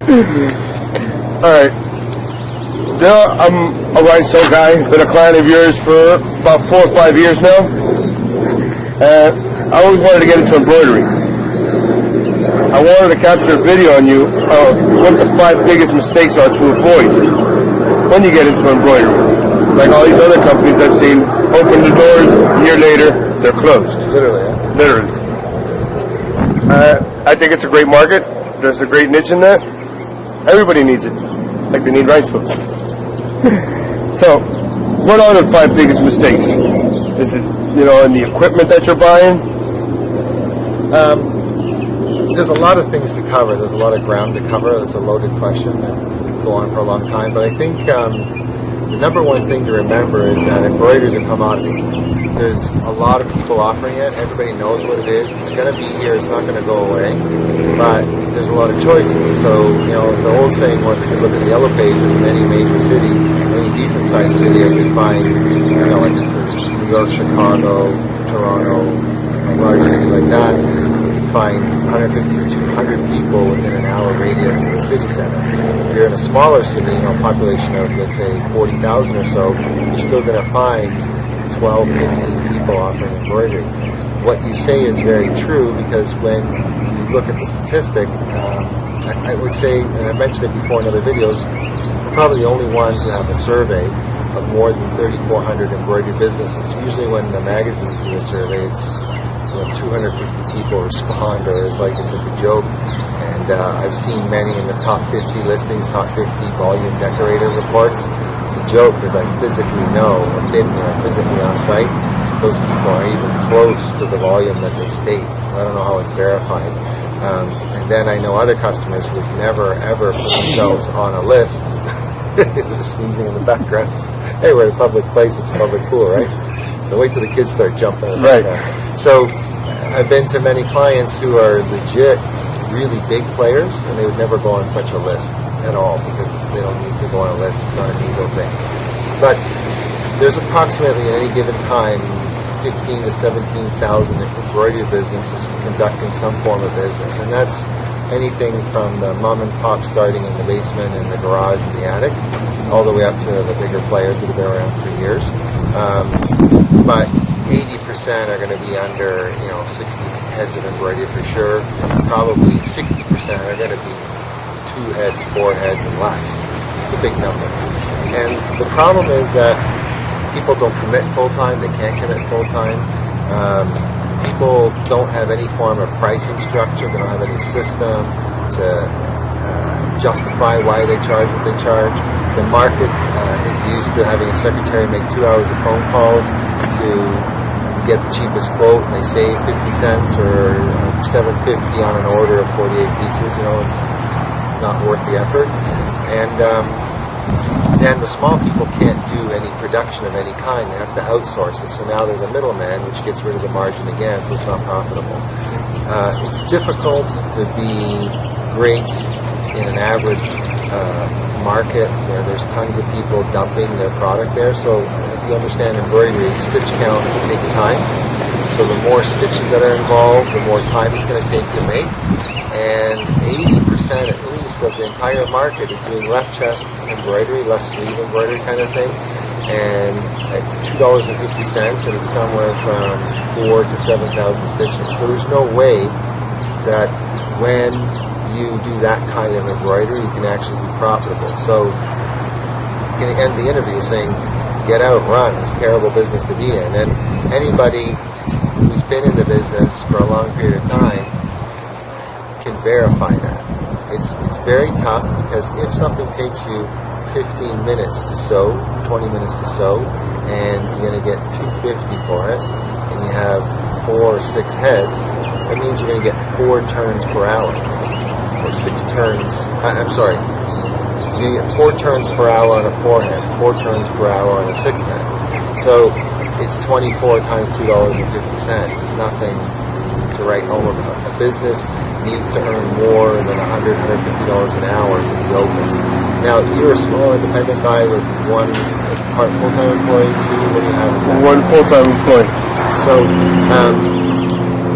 All right. I'm a rhinestone guy. Been a client of yours for about 4 or 5 years now. I always wanted to get into embroidery. I wanted to capture a video on you of what the 5 biggest mistakes are to avoid when you get into embroidery. Like all these other companies I've seen open the doors, a year later, they're closed. Literally, yeah. Literally. I think it's a great market. There's a great niche in that. Everybody needs it. Like they need rhinestones. So, what are the 5 biggest mistakes? Is it, in the equipment that you're buying? There's a lot of things to cover. There's a lot of ground to cover. That's a loaded question that could go on for a long time. But I think the number one thing to remember is that embroidery is a commodity. There's a lot of people offering it. Everybody knows what it is. It's going to be here. It's not going to go away. But there's a lot of choices. So, the old saying was, I could look at the yellow pages in any major city, any decent-sized city, I could find, like New York, Chicago, Toronto, a large city like that. You could find 150 to 200 people within an hour radius of the city center. If you're in a smaller city, population of, let's say, 40,000 or so, you're still going to find 12, 15 people offering embroidery. What you say is very true, because when you look at the statistic, I would say, and I mentioned it before in other videos, we're probably the only ones who have a survey of more than 3,400 embroidery businesses. Usually when the magazines do a survey, it's 250 people respond, or it's like a joke. And I've seen many in the top 50 listings, top 50 volume decorator reports. It's a joke because I physically know, I've been there physically on site, those people are even close to the volume that they state. I don't know how it's verified. And then I know other customers who would never ever put themselves on a list. Just sneezing in the background. Hey, we're at a public place, it's a public pool, right? So wait till the kids start jumping. Right. So I've been to many clients who are legit, really big players, and they would never go on such a list at all, because they don't need to go on a list. It's not an ego thing. But there's approximately at any given time 15 to 17,000 embroidery businesses conducting some form of business, and that's anything from the mom and pop starting in the basement, in the garage, in the attic, all the way up to the bigger players that have been around for years. But 80% are going to be under 60 heads of embroidery for sure. Probably 60% are going to be 2 heads, 4 heads, and less. It's a big number. And the problem is that people don't commit full-time. They can't commit full-time. People don't have any form of pricing structure. They don't have any system to justify why they charge what they charge. The market is used to having a secretary make 2 hours of phone calls to get the cheapest quote, and they save 50 cents or $7.50 on an order of 48 pieces. It's not worth the effort. And then the small people can't do any production of any kind. They have to outsource it. So now they're the middleman, which gets rid of the margin again, so it's not profitable. It's difficult to be great in an average market where there's tons of people dumping their product there. So if you understand embroidery, stitch count takes time. So the more stitches that are involved, the more time it's going to take to make. And 80% at least of the entire market is doing left chest embroidery, left sleeve embroidery kind of thing. And at $2.50, and it's somewhere from 4,000 to 7,000 stitches. So there's no way that when you do that kind of embroidery, you can actually be profitable. So you can end the interview saying, get out, run. It's a terrible business to be in. And anybody who's been in the business for a long period of time can verify that. It's very tough, because if something takes you 15 minutes to sew, 20 minutes to sew, and you're going to get $2.50 for it, and you have 4 or 6 heads, that means you're going to get 4 turns per hour, or 6 turns, you're going to get 4 turns per hour on a 4-head, 4 turns per hour on a 6-head. So it's 24 times $2.50. It's nothing to write home about. A business needs to earn more than $100, $150 an hour to be open. Now, you're a small independent guy with 1 full-time employee, 2, what do you have? 1 full-time employee. So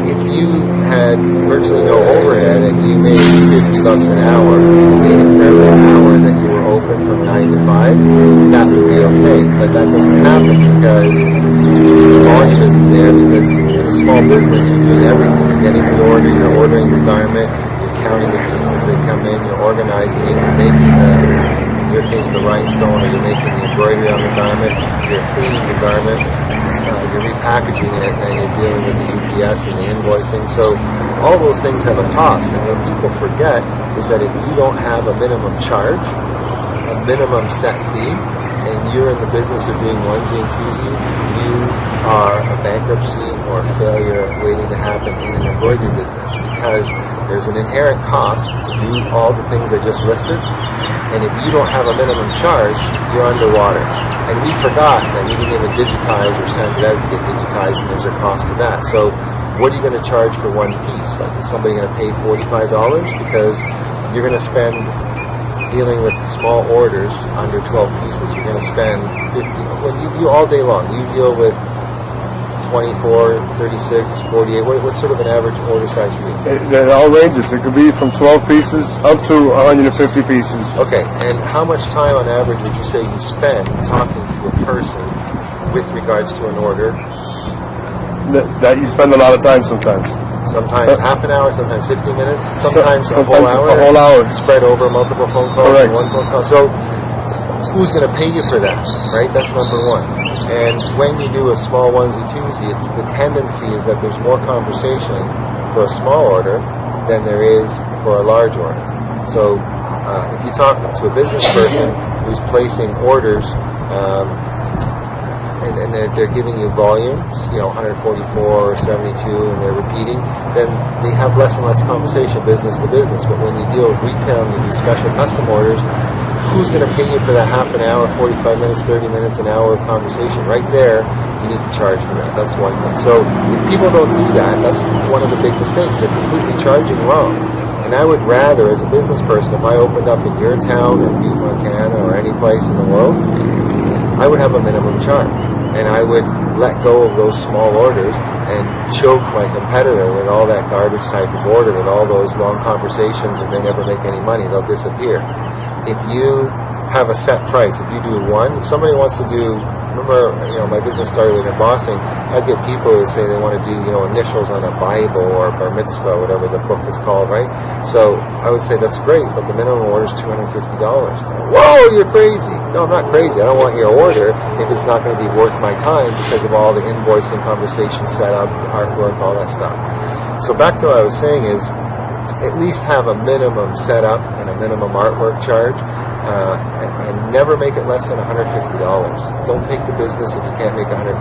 if you had virtually no overhead and you made $50 an hour and you made it for every hour that you were open from 9 to 5, that would be okay. But that doesn't happen because the volume isn't there, because in a small business you're doing everything. You're getting the order, you're ordering the garment, you're counting the pieces they come in, you're organizing it, you're making in your case the rhinestone, or you're making the embroidery on the garment, you're cleaning the garment, you're repackaging it, and you're dealing with the UPS and the invoicing. So all those things have a cost, and what people forget is that if you don't have a minimum charge, a minimum set fee, and you're in the business of doing onesie and twosie, you are a bankruptcy or a failure waiting to happen in an embroidery business, because there's an inherent cost to do all the things I just listed, and if you don't have a minimum charge, you're underwater. And we forgot that we didn't even digitize or send it out to get digitized, and there's a cost to that. So what are you going to charge for one piece? Like, is somebody going to pay $45? Because you're going to spend, dealing with small orders under 12 pieces, you're going to spend 50, well, you all day long. You deal with 24, 36, 48. What's sort of an average order size for you? It all ranges. It could be from 12 pieces up to 150 pieces. Okay, and how much time on average would you say you spend talking to a person with regards to an order? That you spend a lot of time sometimes. Sometimes half an hour, sometimes 15 minutes, sometimes a whole hour. A whole hour. Spread over multiple phone calls. Correct. One phone call. So who's going to pay you for that, right? That's number one. And when you do a small onesie twosie, it's the tendency is that there's more conversation for a small order than there is for a large order. So if you talk to a business person who's placing orders, and they're giving you volumes, 144 or 72, and they're repeating, then they have less and less conversation business to business. But when you deal with retail and you do special custom orders, who's going to pay you for that half an hour, 45 minutes, 30 minutes, an hour of conversation? Right there, you need to charge for that. That's one thing. So if people don't do that, that's one of the big mistakes. They're completely charging wrong. And I would rather, as a business person, if I opened up in your town or Butte, Montana, or any place in the world, I would have a minimum charge. And I would let go of those small orders and choke my competitor with all that garbage type of order, with all those long conversations, and they never make any money. They'll disappear. If you have a set price, if you do one, if somebody wants to do, remember, my business started with embossing, I get people who say they want to do, initials on a Bible or a bar mitzvah, whatever the book is called, right? So I would say that's great, but the minimum order is $250. Whoa, you're crazy. No, I'm not crazy. I don't want your order if it's not going to be worth my time because of all the invoicing, conversation setup, artwork, all that stuff. So back to what I was saying is, at least have a minimum setup and a minimum artwork charge, and never make it less than $150. Don't take the business if you can't make $150,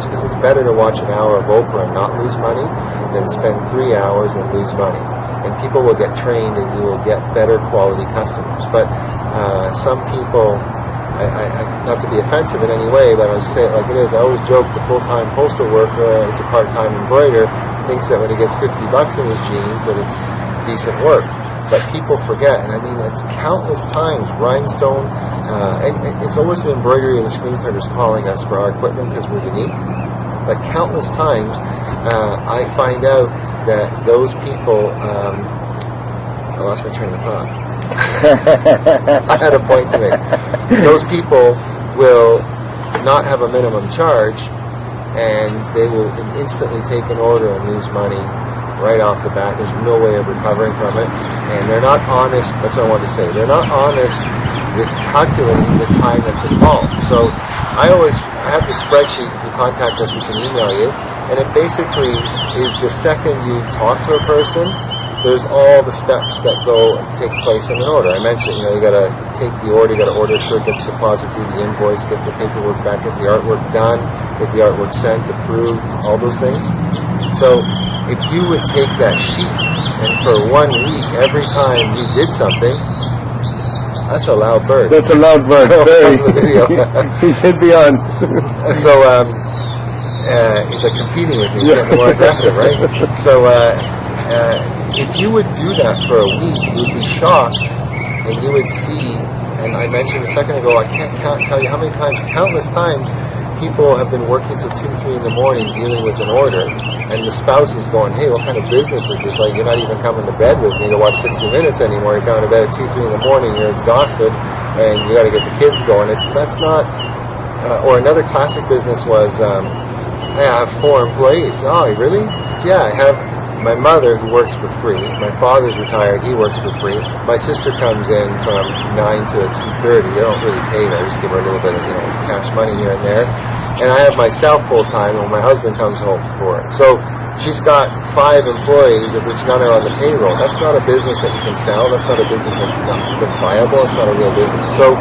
because it's better to watch an hour of Oprah and not lose money than spend 3 hours and lose money. And people will get trained, and you will get better quality customers. But some people, I not to be offensive in any way, but I'll just say it like it is. I always joke the full-time postal worker is a part-time embroiderer, thinks that when he gets $50 in his jeans that it's decent work. But people forget, and I mean, it's countless times, rhinestone, and it's always the embroidery and the screen printers calling us for our equipment because we're unique. But countless times, I find out that those people, I lost my train of thought. I had a point to make. Those people will not have a minimum charge, and they will instantly take an order and lose money right off the bat. There's no way of recovering from it. And they're not honest, that's what I wanted to say, they're not honest with calculating the time that's involved. So I have the spreadsheet. If you contact us, we can email you. And it basically is the second you talk to a person, there's all the steps that take place in an order. I mentioned, you got to take the order, you got to order a shirt, get the deposit, do the invoice, get the paperwork back, get the artwork done, get the artwork sent, approved, all those things. So if you would take that sheet and for 1 week, every time you did something, that's a loud bird. That's a loud bird. Very. The video. He should be on. So he's like competing with me. He's getting more aggressive, right? So if you would do that for a week, you would be shocked, and you would see, and I mentioned a second ago, I can't tell you how many times, countless times, people have been working till 2, 3 in the morning dealing with an order, and the spouse is going, hey, what kind of business is this? Like, you're not even coming to bed with me to watch 60 Minutes anymore. You're coming to bed at 2, 3 in the morning. You're exhausted, and you got to get the kids going. That's not. Or another classic business was, hey, I have 4 employees. Oh, really? He says, yeah, I have my mother who works for free. My father's retired. He works for free. My sister comes in from 9 to 2:30. I don't really pay her. I just give her a little bit of cash money here and there. And I have myself full time when my husband comes home for it. So she's got 5 employees, of which none are on the payroll. That's not a business that you can sell. That's not a business that's viable. It's not a real business. So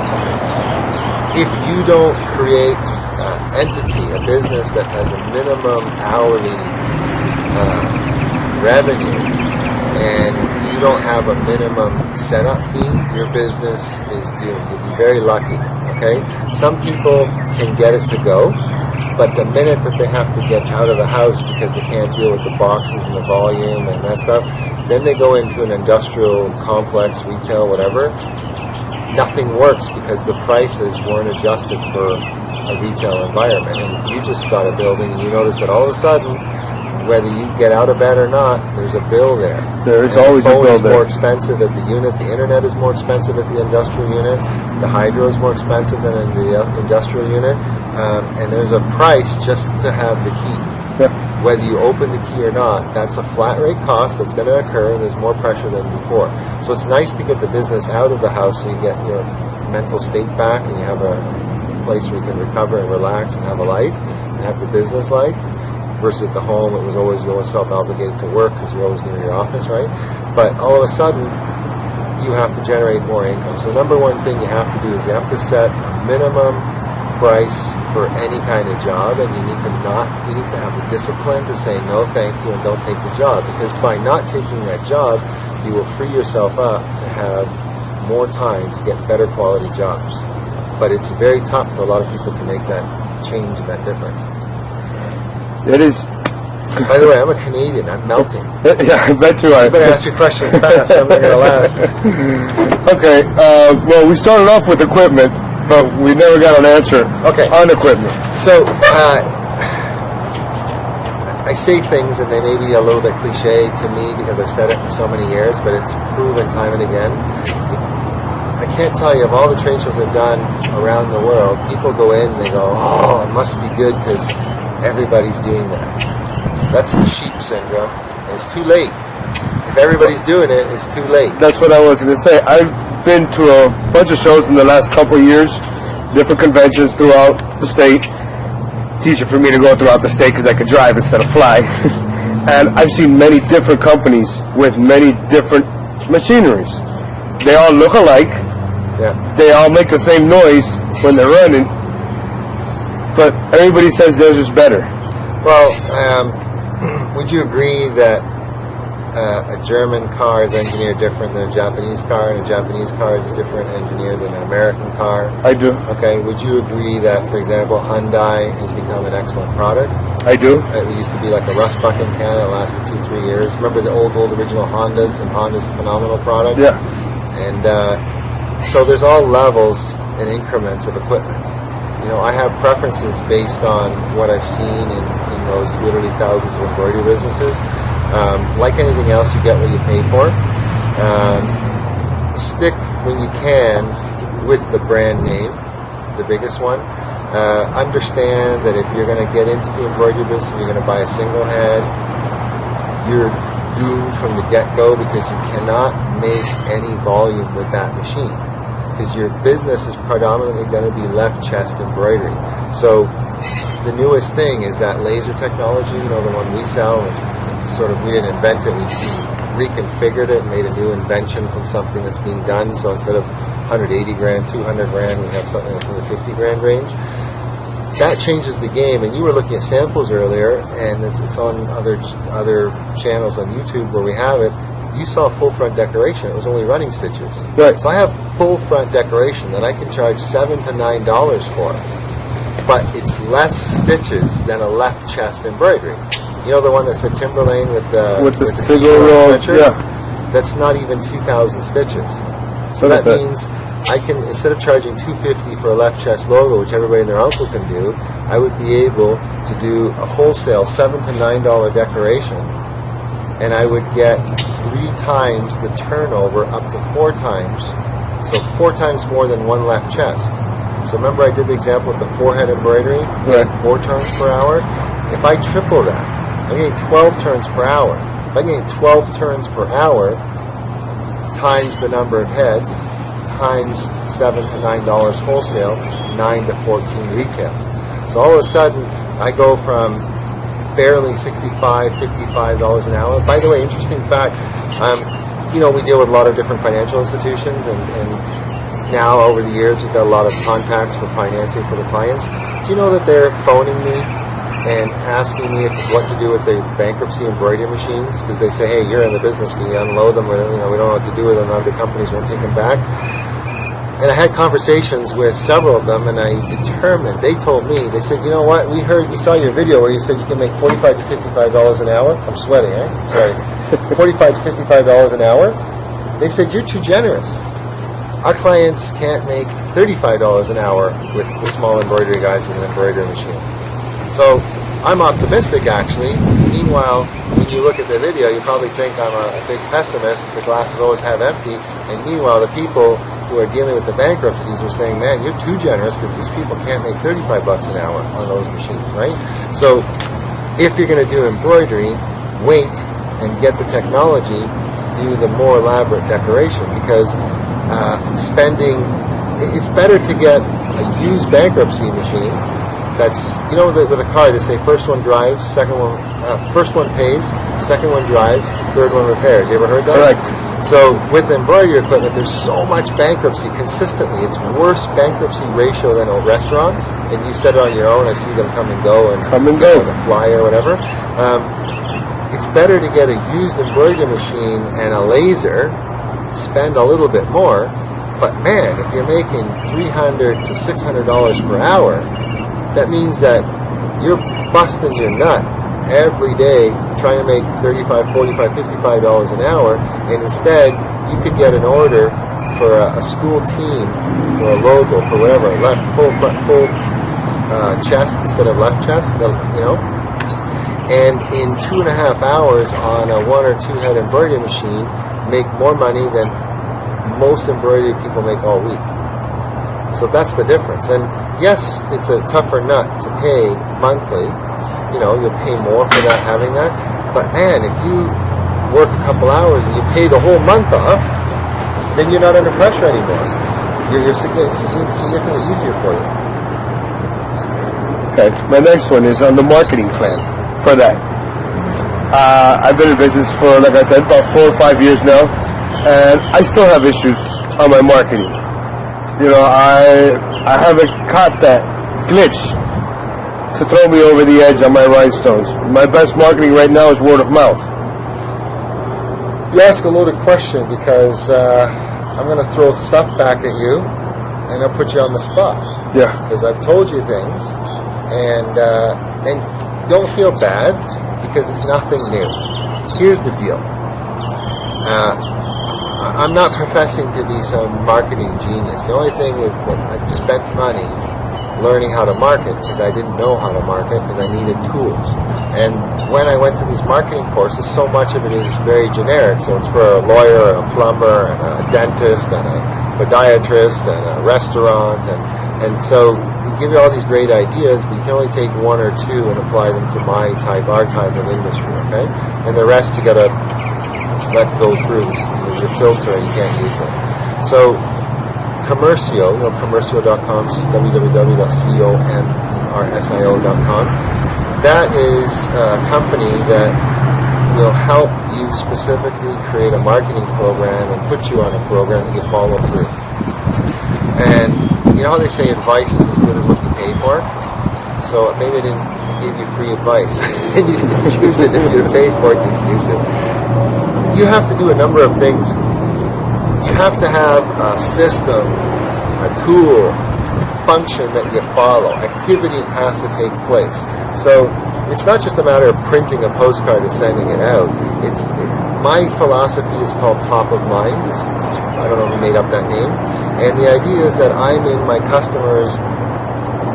if you don't create an entity, a business that has a minimum hourly revenue, and you don't have a minimum setup fee, your business is doomed. You'll be very lucky. Okay? Some people can get it to go, but the minute that they have to get out of the house because they can't deal with the boxes and the volume and that stuff, then they go into an industrial complex, retail, whatever. Nothing works because the prices weren't adjusted for a retail environment. And you just got a building and you notice that all of a sudden, whether you get out of bed or not, there's a bill there. There is always a bill there. The phone is more expensive at the unit. The internet is more expensive at the industrial unit. The hydro is more expensive than in the industrial unit. And there's a price just to have the key. Yeah. Whether you open the key or not, that's a flat rate cost that's going to occur, and there's more pressure than before. So it's nice to get the business out of the house so you get your mental state back and you have a place where you can recover and relax and have a life and have the business life. Versus at the home, you always felt obligated to work because you're always near your office, right? But all of a sudden, you have to generate more income. So number one thing you have to do is you have to set a minimum price for any kind of job, and you need to have the discipline to say no thank you and don't take the job, because by not taking that job, you will free yourself up to have more time to get better quality jobs. But it's very tough for a lot of people to make that change and that difference. It is. By the way, I'm a Canadian. I'm melting. Yeah, I bet you are. You better ask your questions fast. I'm not going to last. Okay. Well, we started off with equipment, but we never got an answer on equipment. So, I say things, and they may be a little bit cliche to me because I've said it for so many years, but it's proven time and again. I can't tell you, of all the trade shows I've done around the world, people go in and they go, oh, it must be good because everybody's doing that. That's the sheep syndrome, and it's too late. If everybody's doing it, it's too late. That's what I was going to say. I've been to a bunch of shows in the last couple of years, different conventions throughout the state. It's easier for me to go throughout the state because I could drive instead of fly. And I've seen many different companies with many different machineries. They all look alike. Yeah. They all make the same noise when they're running. But everybody says theirs is better. Well, would you agree that a German car is engineered different than a Japanese car, and a Japanese car is different engineered than an American car? I do. Okay. Would you agree that, for example, Hyundai has become an excellent product? I do. It used to be like a rust bucket in Canada. It lasted 2-3 years. Remember the old original Hondas, and Honda's a phenomenal product? Yeah. And so there's all levels and increments of equipment. I have preferences based on what I've seen in those literally thousands of embroidery businesses. Like anything else, you get what you pay for. Stick when you can with the brand name, the biggest one. Understand that if you're going to get into the embroidery business, you're going to buy a single head, you're doomed from the get-go because you cannot make any volume with that machine. Because your business is predominantly going to be left chest embroidery. So the newest thing is that laser technology, the one we sell. It's sort of, we didn't invent it, we reconfigured it and made a new invention from something that's being done. So instead of 180 grand, 200 grand, we have something that's in the 50 grand range. That changes the game. And you were looking at samples earlier, and it's on other channels on YouTube where we have it. You saw full front decoration. It was only running stitches. Right. So I have full front decoration that I can charge $7 to $9 for. But it's less stitches than a left chest embroidery. The one that said Timberlane with the single roll, stitcher? yeah. That's not even 2,000 stitches. So that means I can, instead of charging $250 for a left chest logo, which everybody and their uncle can do, I would be able to do a wholesale $7 to $9 decoration, and I would get 3 times the turnover, up to 4 times, so 4 times more than one left chest. So remember I did the example with the forehead embroidery, Right. 4 turns per hour? If I triple that, I'm getting 12 turns per hour. If I'm getting 12 turns per hour, times the number of heads, times $7 to $9 wholesale, 9 to 14 retail. So all of a sudden, I go from barely $65, $55 an hour. By the way, interesting fact, we deal with a lot of different financial institutions, and now over the years we've got a lot of contacts for financing for the clients. Do you know that they're phoning me and asking me what to do with the bankruptcy embroidery machines? Because they say, hey, you're in the business, can you unload them? Or, we don't know what to do with them. Other companies won't take them back. And I had conversations with several of them, and I determined, they told me, they said, you know what, we saw your video where you said you can make $45 to $55 an hour. I'm sweating, Sorry. $45 to $55 an hour. They said, you're too generous. Our clients can't make $35 an hour with the small embroidery guys with an embroidery machine. So I'm optimistic, actually. Meanwhile, when you look at the video, you probably think I'm a big pessimist. The glass is always half empty. And meanwhile, the people who are dealing with the bankruptcies are saying, man, you're too generous because these people can't make $35 an hour on those machines, right? So if you're going to do embroidery, wait and get the technology to do the more elaborate decoration, because it's better to get a used bankruptcy machine that's, with a car, they say first one drives, first one pays, second one drives, third one repairs. You ever heard that? Correct. So with embroidery equipment, there's so much bankruptcy consistently. It's worse bankruptcy ratio than restaurants. And you said it on your own. I see them come and go and Come and go. On the fly or whatever. It's better to get a used embroidery machine and a laser, spend a little bit more. But man, if you're making $300 to $600 per hour, that means that you're busting your nut every day trying to make $35, $45, $55 an hour, and instead you could get an order for a school team or a logo for whatever, full chest instead of left chest, and in 2.5 hours on a 1 or 2 head embroidery machine, make more money than most embroidery people make all week. So that's the difference. And yes, it's a tougher nut to pay monthly. You'll pay more for that, having that. But man, if you work a couple hours and you pay the whole month off, then you're not under pressure anymore. It's significantly easier for you. Okay, my next one is on the marketing plan for that. I've been in business for, like I said, about 4 or 5 years now, and I still have issues on my marketing. I haven't caught that glitch to throw me over the edge on my rhinestones. My best marketing right now is word of mouth. You ask a loaded question, because I'm going to throw stuff back at you and I'll put you on the spot. Yeah. Because I've told you things, and don't feel bad, because it's nothing new. Here's the deal. I'm not professing to be some marketing genius. The only thing is that I've spent money learning how to market, because I didn't know how to market, because I needed tools. And when I went to these marketing courses, so much of it is very generic. So it's for a lawyer and a plumber and a dentist and a podiatrist and a restaurant, and so we give you all these great ideas, but you can only take 1 or 2 and apply them to our type of industry, okay? And the rest you gotta let go through your filter, and you can't use them. So Commercio, commercio.com, www.commersio.com. That is a company that will help you specifically create a marketing program and put you on a program that you follow through. And you know how they say advice is as good as what you pay for? So maybe I didn't give you free advice, and you can use it. If you pay for it, you can use it. You have to do a number of things. You have to have a system, a tool, function that you follow. Activity has to take place. So it's not just a matter of printing a postcard and sending it out. My philosophy is called top of mind. I don't know who made up that name. And the idea is that I'm in my customer's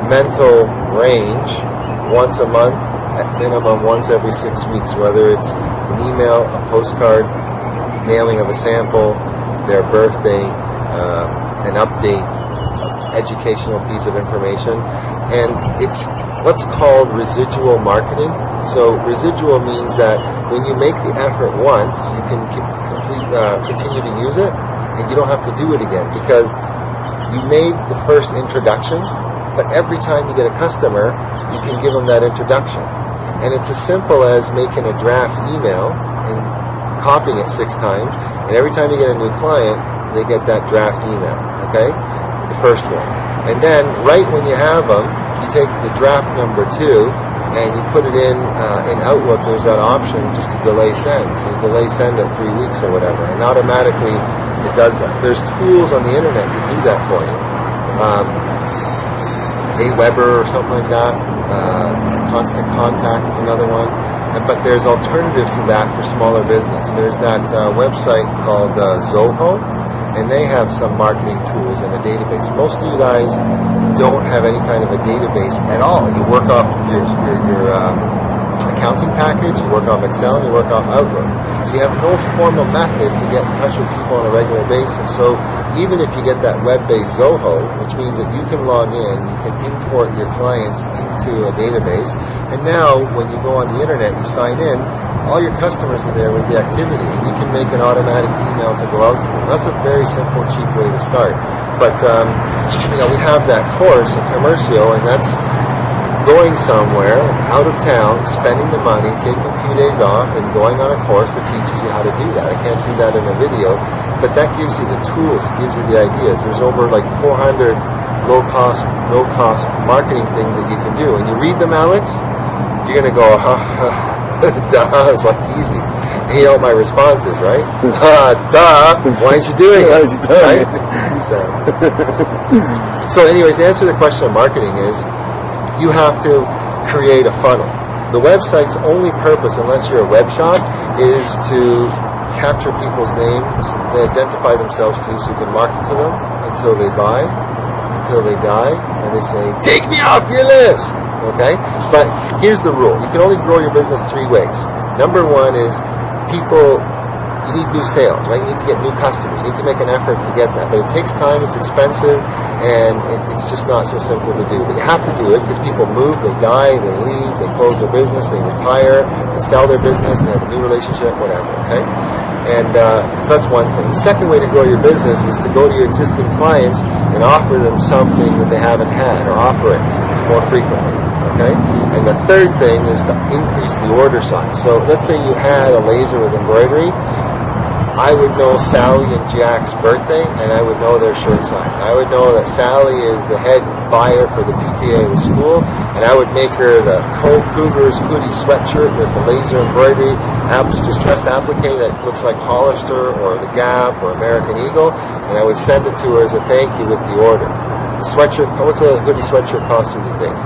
mental range once a month, at minimum once every 6 weeks, whether it's an email, a postcard, mailing of a sample, their birthday, an update, educational piece of information. And it's what's called residual marketing. So residual means that when you make the effort once, you can continue to use it, and you don't have to do it again because you made the first introduction, but every time you get a customer, you can give them that introduction. And it's as simple as making a draft email and copying it 6 times, and every time you get a new client, they get that draft email, okay? The first one. And then right when you have them, you take the draft number 2 and you put it in Outlook. There's that option just to delay send. So you delay send at 3 weeks or whatever, and automatically it does that. There's tools on the internet that do that for you. Aweber or something like that. Constant Contact is another one. But there's alternatives to that for smaller business. There's that website called Zoho, and they have some marketing tools and a database. Most of you guys don't have any kind of a database at all. You work off your accounting package, you work off Excel, and you work off Outlook. So you have no formal method to get in touch with people on a regular basis. So even if you get that web-based Zoho, which means that you can log in, you can import your clients into a database, and now when you go on the internet, you sign in, all your customers are there with the activity, and you can make an automatic email to go out to them. That's a very simple, cheap way to start. But we have that course in Commercio, and that's going somewhere out of town, spending the money, taking 2 days off, and going on a course that teaches you how to do that. I can't do that in a video, but that gives you the tools, it gives you the ideas. There's over like 400 low-cost marketing things that you can do. And you read them, Alex, you're going to go, duh, it's like easy. And you know what my response is, right? Duh, why aren't you doing it? Right? So anyways, the answer to the question of marketing is, you have to create a funnel. The website's only purpose, unless you're a web shop, is to capture people's names, they identify themselves to you so you can market to them until they buy, until they die, and they say, take me off your list, okay? But here's the rule. You can only grow your business 3 ways. Number 1 is you need new sales, right? You need to get new customers. You need to make an effort to get that. But it takes time, it's expensive, and it's just not so simple to do. But you have to do it because people move, they die, they leave, they close their business, they retire, they sell their business, they have a new relationship, whatever, okay? And so that's one thing. The second way to grow your business is to go to your existing clients and offer them something that they haven't had, or offer it more frequently, okay? And the third thing is to increase the order size. So let's say you had a laser with embroidery. I would know Sally and Jack's birthday, and I would know their shirt size. I would know that Sally is the head buyer for the PTA of the school, and I would make her the Cougars hoodie sweatshirt with the laser embroidery, distressed applique that looks like Hollister or the Gap or American Eagle, and I would send it to her as a thank you with the order. The sweatshirt, what's a hoodie sweatshirt cost you these days?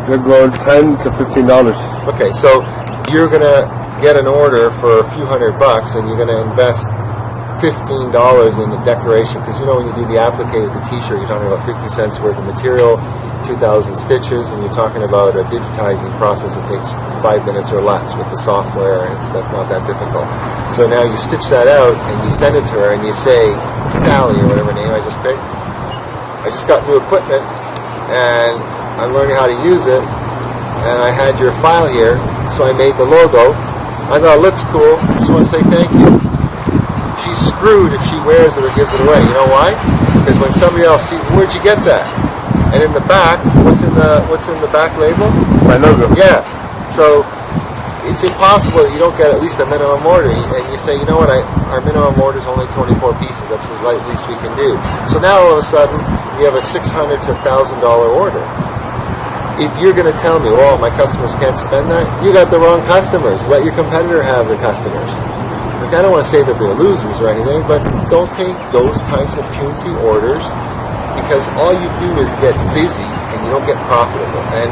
They're going $10 to $15. Okay, so you're gonna get an order for a few $100, and you're going to invest $15 in the decoration, because when you do the applique with the t-shirt, you're talking about 50 cents worth of material, 2,000 stitches, and you're talking about a digitizing process that takes 5 minutes or less with the software, and it's not that difficult. So now you stitch that out and you send it to her and you say, Sally, or whatever name I just picked, I just got new equipment and I'm learning how to use it, and I had your file here, so I made the logo. I thought it looks cool. I just want to say thank you. She's screwed if she wears it or gives it away. You know why? Because when somebody else sees, where'd you get that? And in the back, what's in the back label? My logo. Yeah. So it's impossible that you don't get at least a minimum order. And you say, you know what? Our minimum order is only 24 pieces. That's the least we can do. So now all of a sudden you have a $600 to $1,000 order. If you're going to tell me, oh, my customers can't spend that, you got the wrong customers. Let your competitor have the customers. Look, I don't want to say that they're losers or anything, but don't take those types of puny orders, because all you do is get busy and you don't get profitable. And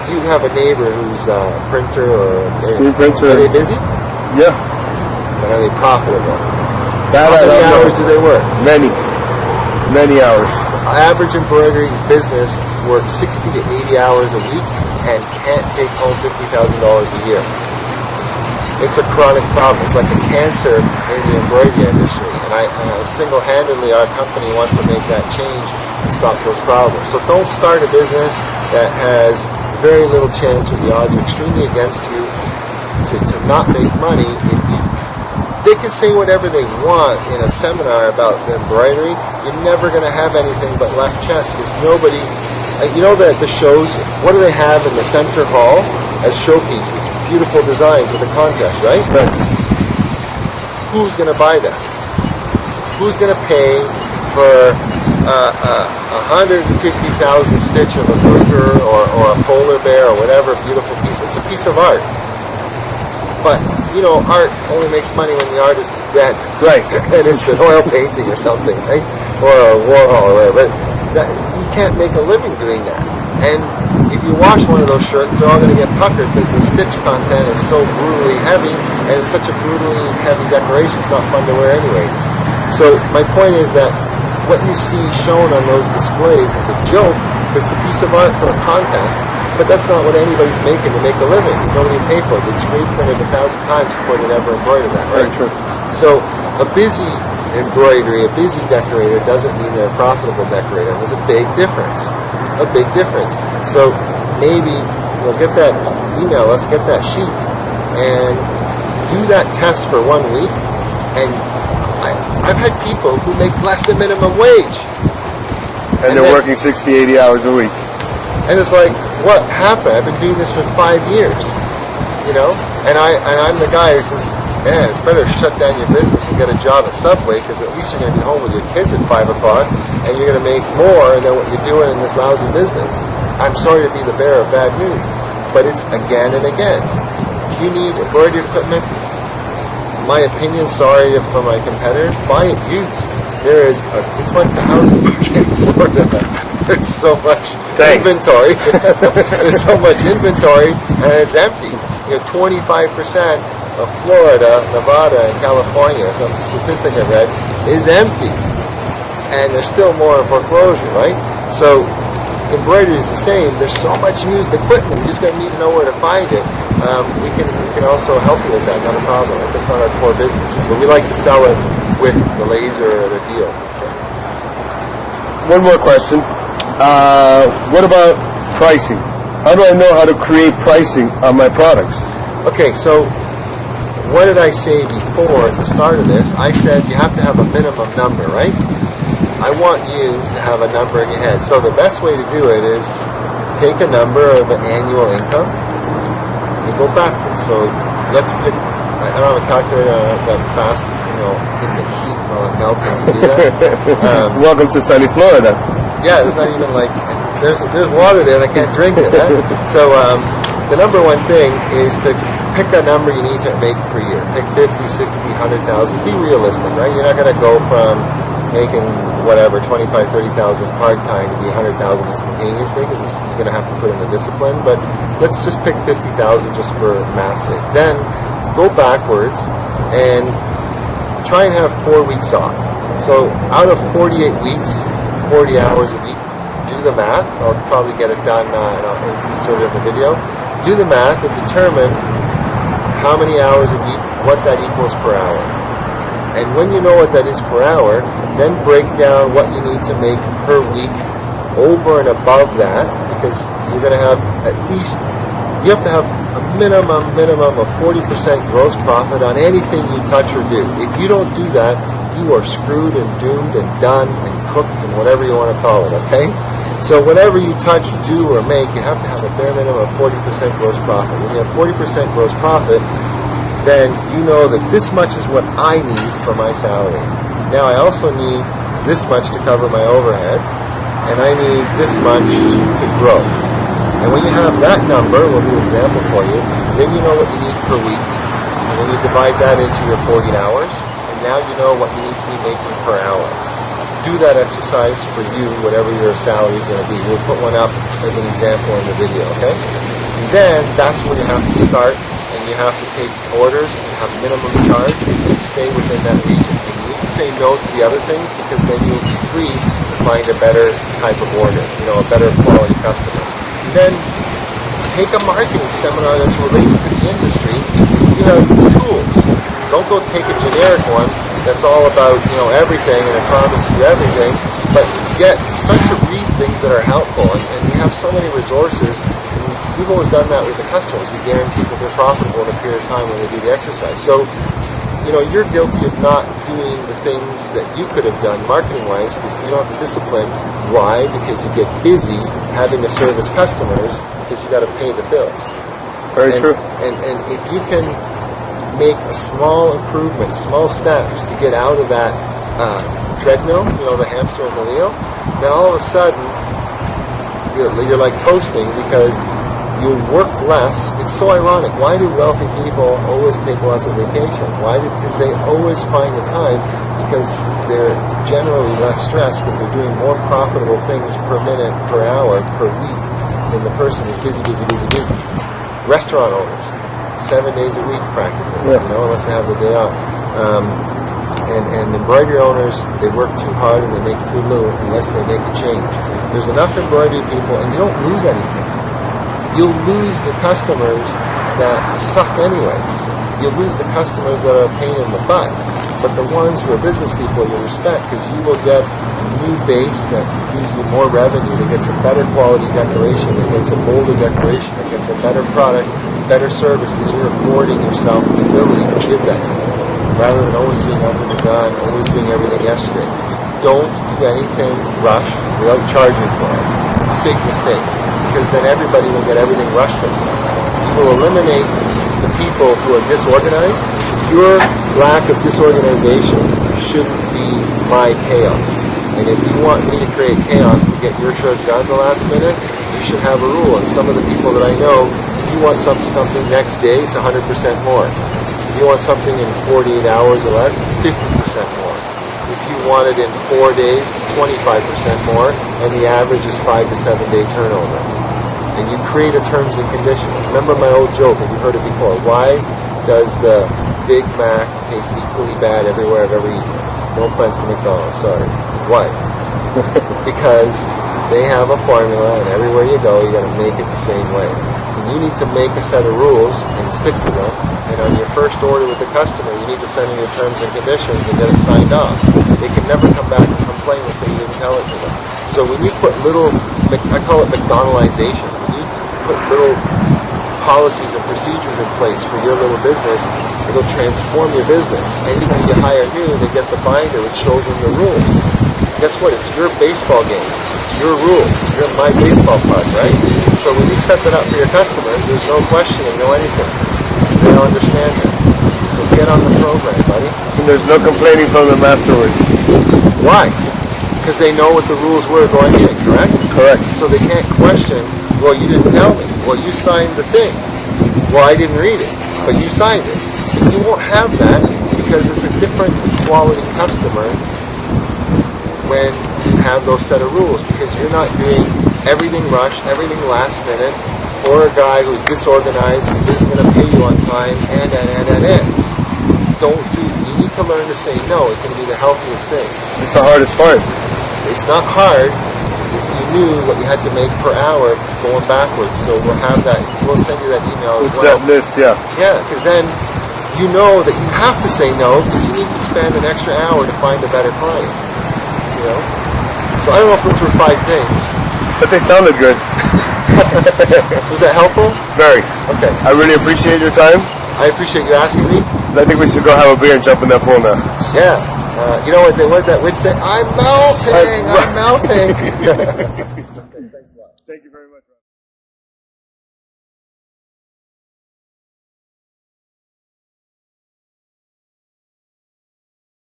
you have a neighbor who's a printer or screen printer. Are they busy? Yeah. But are they profitable? How many hours do they work? Many. Many hours. Average embroidery business works 60 to 80 hours a week and can't take home $50,000 a year. It's a chronic problem. It's like a cancer in the embroidery industry. And single-handedly, our company wants to make that change and stop those problems. So don't start a business that has very little chance, or the odds are extremely against you to not make money. They can say whatever they want in a seminar about the embroidery. You're never going to have anything but left chest, because nobody, you know that the shows, what do they have in the center hall as showpieces? Beautiful designs with a contest, right? Right. Who's going to buy that? Who's going to pay for 150,000 stitch of a burger or a polar bear or whatever beautiful piece? It's a piece of art. But, you know, art only makes money when the artist is dead. Right. And it's an oil painting or something, right? Or a Warhol or whatever. But you can't make a living doing that. And if you wash one of those shirts, they're all going to get puckered because the stitch content is so brutally heavy, and it's such a brutally heavy decoration. It's not fun to wear anyways. So my point is that what you see shown on those displays is a joke. It's a piece of art for a contest. But that's not what anybody's making to make a living. Nobody paid for it. They'd screen printed 1,000 times before they'd ever embroider that, right? Very true. So a busy embroidery, a busy decorator doesn't mean they're a profitable decorator. There's a big difference. A big difference. So maybe we'll get that email, let's get that sheet, and do that test for 1 week. And I've had people who make less than minimum wage. And they're working 60, 80 hours a week. And it's like, what happened? I've been doing this for 5 years, you know? And I'm the guy who says, man, it's better to shut down your business and get a job at Subway, because at least you're going to be home with your kids at 5 o'clock, and you're going to make more than what you're doing in this lousy business. I'm sorry to be the bearer of bad news, but it's again and again. If you need embroidery equipment, my opinion, sorry for my competitors, buy it used. It's like the housing market in Florida. There's so much inventory. There's so much inventory, and it's empty. You know, 25% of Florida, Nevada, and California, some statistic I read, is empty. And there's still more in foreclosure, right? So embroidery is the same. There's so much used equipment. You just need to know where to find it. We can also help you with that, not a problem. That's not our core business. But we like to sell it with the laser or the deal. One more question. What about pricing? How do I know how to create pricing on my products? Okay, so what did I say before at the start of this? I said you have to have a minimum number, right? I want you to have a number in your head. So the best way to do it is take a number of an annual income and go backwards. So let's pick, I don't have a calculator that fast, you know, in the heat while it melting to do that. Welcome to sunny Florida. Yeah, there's not even like, there's water there and I can't drink it. Huh? So the number one thing is to pick a number you need to make per year. Pick 50, 60, 100,000. Be realistic, right? You're not going to go from making whatever, 25, 30,000 part-time to be 100,000 instantaneously, because you're going to have to put in the discipline. But let's just pick 50,000 just for math's sake. Then go backwards and try and have 4 weeks off. So out of 48 weeks, 40 hours a week, do the math. I'll probably get it done and I'll insert it in the video. Do the math and determine how many hours a week, what that equals per hour. And when you know what that is per hour, then break down what you need to make per week over and above that, because you're going to have at least, you have to have a minimum of 40% gross profit on anything you touch or do. If you don't do that, you are screwed and doomed and done and cooked and whatever you want to call it, okay? So whatever you touch, do, or make, you have to have a bare minimum of 40% gross profit. When you have 40% gross profit, then you know that this much is what I need for my salary. Now I also need this much to cover my overhead, and I need this much to grow. And when you have that number, we'll do an example for you, then you know what you need per week, and then you divide that into your 40 hours, and now you know what you need to be making per hour. Do that exercise for you, whatever your salary is going to be. We'll put one up as an example in the video, okay? And then that's where you have to start, and you have to take orders and have minimum charge and stay within that region. And you need to say no to the other things, because then you'll be free to find a better type of order, a better quality customer. Then take a marketing seminar that's related to the industry. Tools. Don't go take a generic one that's all about everything and it promises you everything, but start to read things that are helpful, and we have so many resources. We've always done that with the customers. We guarantee that they're profitable in a period of time when they do the exercise. So, you're guilty of not doing the things that you could have done marketing-wise because you don't have the discipline. Why? Because you get busy having to service customers because you got to pay the bills. Very true. And if you can make a small improvement, small steps to get out of that treadmill, the hamster and the wheel, then all of a sudden you're like coasting because you'll work less. It's so ironic. Why do wealthy people always take lots of vacation? Why? Because they always find the time, because they're generally less stressed because they're doing more profitable things per minute, per hour, per week than the person who's busy. Restaurant owners, 7 days a week practically, unless they have the day off. And embroidery owners, they work too hard and they make too little unless they make a change. There's enough embroidery people and you don't lose anything. You'll lose the customers that suck anyways. You'll lose the customers that are a pain in the butt. But the ones who are business people you'll respect, because you will get a new base that gives you more revenue, that gets a better quality decoration, that gets a bolder decoration, that gets a better product, better service, because you're affording yourself the ability to give that to them, rather than always doing under the gun, always doing everything yesterday. Don't do anything rushed without charging for it. Big mistake. Because then everybody will get everything rushed from you. You will eliminate the people who are disorganized. Your lack of disorganization shouldn't be my chaos. And if you want me to create chaos to get your shirts done at the last minute, you should have a rule. And some of the people that I know, if you want something next day, it's 100% more. If you want something in 48 hours or less, it's 50% more. If you want it in 4 days, it's 25% more, and the average is 5 to 7 day turnover. And you create a terms and conditions. Remember my old joke, and you've heard it before. Why does the Big Mac taste equally bad everywhere I've ever eaten? No offense to McDonald's, sorry. Why? Because they have a formula, and everywhere you go, you got to make it the same way. And you need to make a set of rules and stick to them. And on your first order with the customer, you need to send in your terms and conditions and get it signed off. They can never come back and complain and say you didn't tell it to them. So when you put little, I call it McDonaldization, when you put little policies and procedures in place for your little business, it'll transform your business. Anybody you hire new, they get the binder which shows them the rules. Guess what? It's your baseball game. It's your rules. You're my baseball card, right? So when you set that up for your customers, there's no questioning, no anything. They don't understand that. So get on the program, buddy. And there's no complaining from them afterwards. Why? Because they know what the rules were going in, correct? Correct. So they can't question, well, you didn't tell me. Well, you signed the thing. Well, I didn't read it, but you signed it. And you won't have that because it's a different quality customer when you have those set of rules, because you're not doing everything rushed, everything last minute, or a guy who's disorganized, who isn't going to pay you on time, and. You need to learn to say no. It's going to be the healthiest thing. It's the hardest part. It's not hard if you knew what you had to make per hour going backwards. So we'll send you that email as It's well. that list, yeah. Yeah, because then you know that you have to say no because you need to spend an extra hour to find a better client. So I don't know if those were 5 things. But they sounded good. Was that helpful? Very. Okay. I really appreciate your time. I appreciate you asking me. I think we should go have a beer and jump in that pool now. Yeah. You know what that witch said? I'm melting. I'm melting.